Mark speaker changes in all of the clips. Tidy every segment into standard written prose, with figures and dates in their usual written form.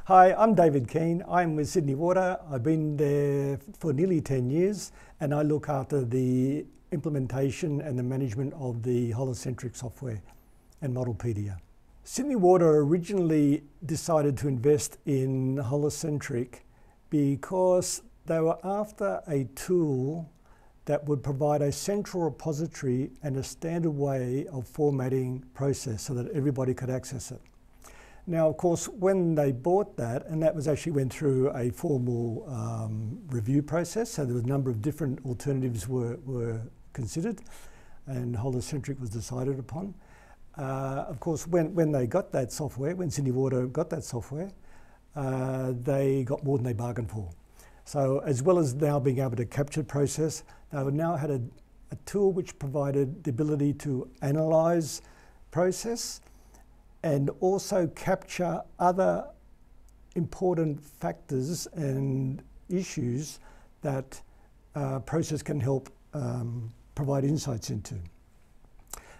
Speaker 1: Hi, I'm David Keane. I'm with Sydney Water. I've been there for nearly 10 years and I look after the implementation and the management of the Holocentric software and Modelpedia. Sydney Water originally decided to invest in Holocentric because they were after a tool that would provide a central repository and a standard way of formatting process so that everybody could access it. Now, of course, when they bought that, and that was actually went through a formal review process, so there was a number of different alternatives were considered, and Holocentric was decided upon. Of course, when they got that software, when Sydney Water got that software, they got more than they bargained for. So as well as now being able to capture process, they now had a tool which provided the ability to analyze process and also capture other important factors and issues that process can help provide insights into.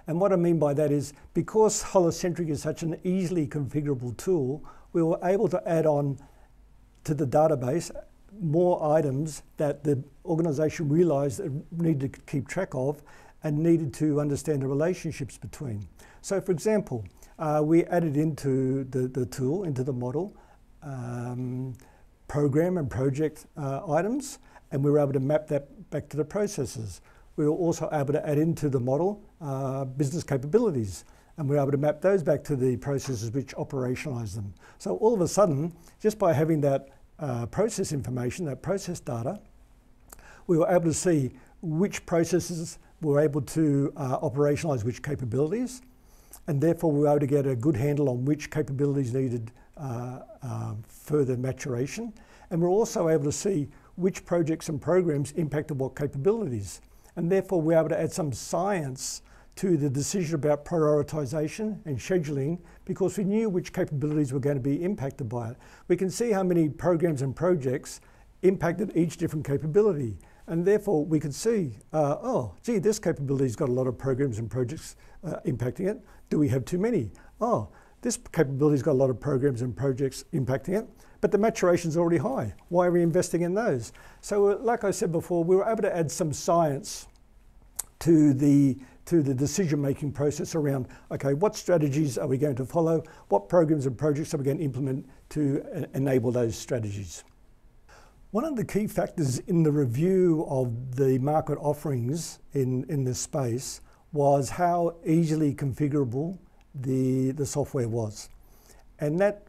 Speaker 1: And what I mean by that is, because Holocentric is such an easily configurable tool, we were able to add on to the database more items that the organisation realised it needed to keep track of and needed to understand the relationships between. So for example, we added into the tool, into the model, program and project items, and we were able to map that back to the processes. We were also able to add into the model business capabilities, and we were able to map those back to the processes which operationalise them. So all of a sudden, just by having that process information, that process data, we were able to see which processes were able to operationalise which capabilities, and therefore we were able to get a good handle on which capabilities needed further maturation. And we're also able to see which projects and programs impacted what capabilities. And therefore we're able to add some science to the decision about prioritisation and scheduling, because we knew which capabilities were going to be impacted by it. We can see how many programs and projects impacted each different capability. And therefore we could see, oh, gee, this capability's got a lot of programs and projects impacting it. Do we have too many? Oh, this capability's got a lot of programs and projects impacting it, but the maturation's already high. Why are we investing in those? So like I said before, we were able to add some science to the decision-making process around, okay, what strategies are we going to follow? What programs and projects are we going to implement to enable those strategies? One of the key factors in the review of the market offerings in this space was how easily configurable the software was. And that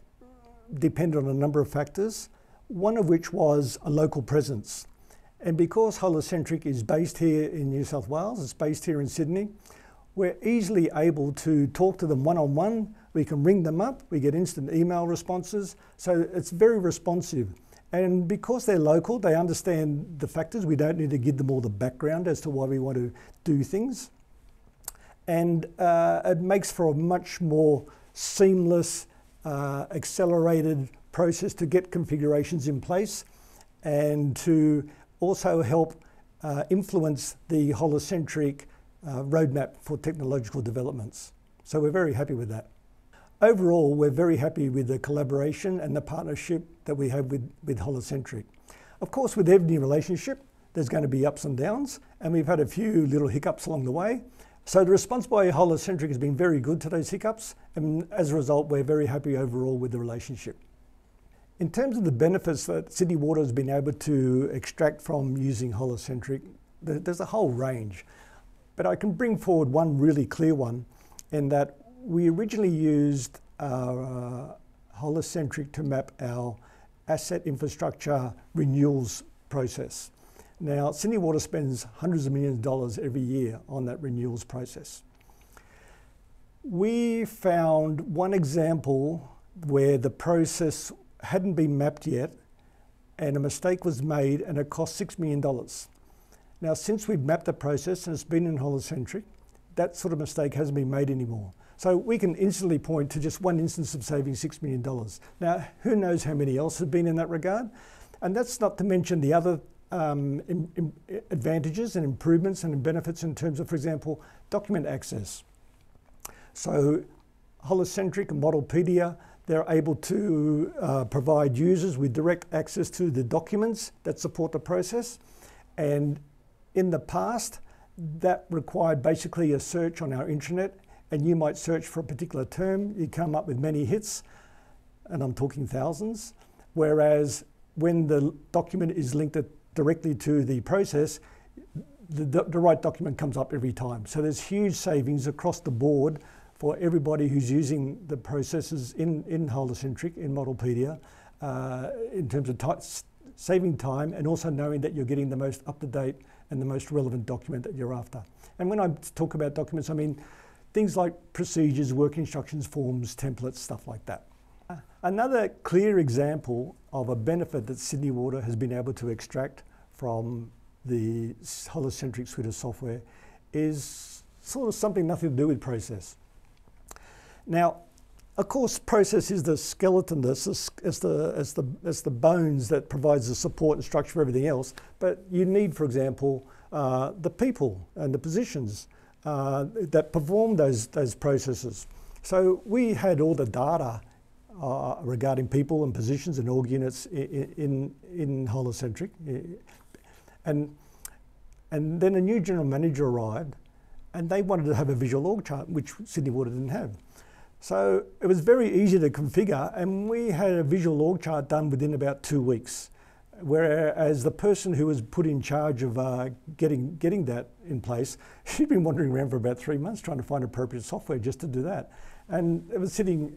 Speaker 1: depended on a number of factors, one of which was a local presence. And because Holocentric is based here in New South Wales, it's based here in Sydney, we're easily able to talk to them one-on-one. We can ring them up, we get instant email responses, so it's very responsive. And because they're local, they understand the factors. We don't need to give them all the background as to why we want to do things. And it makes for a much more seamless, accelerated process to get configurations in place and to also help influence the Holocentric roadmap for technological developments. So we're very happy with that. Overall, we're very happy with the collaboration and the partnership that we have with Holocentric. Of course, with every relationship, there's going to be ups and downs, and we've had a few little hiccups along the way. So the response by Holocentric has been very good to those hiccups, and as a result, we're very happy overall with the relationship. In terms of the benefits that Sydney Water has been able to extract from using Holocentric, there's a whole range. But I can bring forward one really clear one, in that we originally used Holocentric to map our asset infrastructure renewals process. Now, Sydney Water spends hundreds of millions of dollars every year on that renewals process. We found one example where the process hadn't been mapped yet and a mistake was made and it cost $6 million. Now, since we've mapped the process and it's been in Holocentric, that sort of mistake hasn't been made anymore. So we can instantly point to just one instance of saving $6 million. Now, who knows how many else have been in that regard? And that's not to mention the other advantages and improvements and benefits in terms of, for example, document access. So Holocentric and Modelpedia, They're able to provide users with direct access to the documents that support the process. And in the past, that required basically a search on our intranet, and you might search for a particular term, you come up with many hits, and I'm talking thousands. Whereas when the document is linked directly to the process, the right document comes up every time. So there's huge savings across the board for everybody who's using the processes in Holocentric, in Modelpedia, in terms of saving time and also knowing that you're getting the most up-to-date and the most relevant document that you're after. And when I talk about documents, I mean things like procedures, work instructions, forms, templates, stuff like that. Another clear example of a benefit that Sydney Water has been able to extract from the Holocentric suite of software is sort of something nothing to do with process. Now, of course, process is the skeleton, as the bones that provides the support and structure for everything else. But you need, for example, the people and the positions that perform those processes. So we had all the data regarding people and positions and org units in Holocentric, and then a new general manager arrived, and they wanted to have a visual org chart, which Sydney Water didn't have. So it was very easy to configure, and we had a visual org chart done within about 2 weeks. Whereas the person who was put in charge of getting that in place, she'd been wandering around for about 3 months trying to find appropriate software just to do that. And it was sitting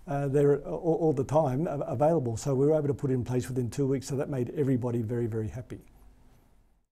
Speaker 1: there all the time available. So we were able to put it in place within 2 weeks. So that made everybody very, very happy.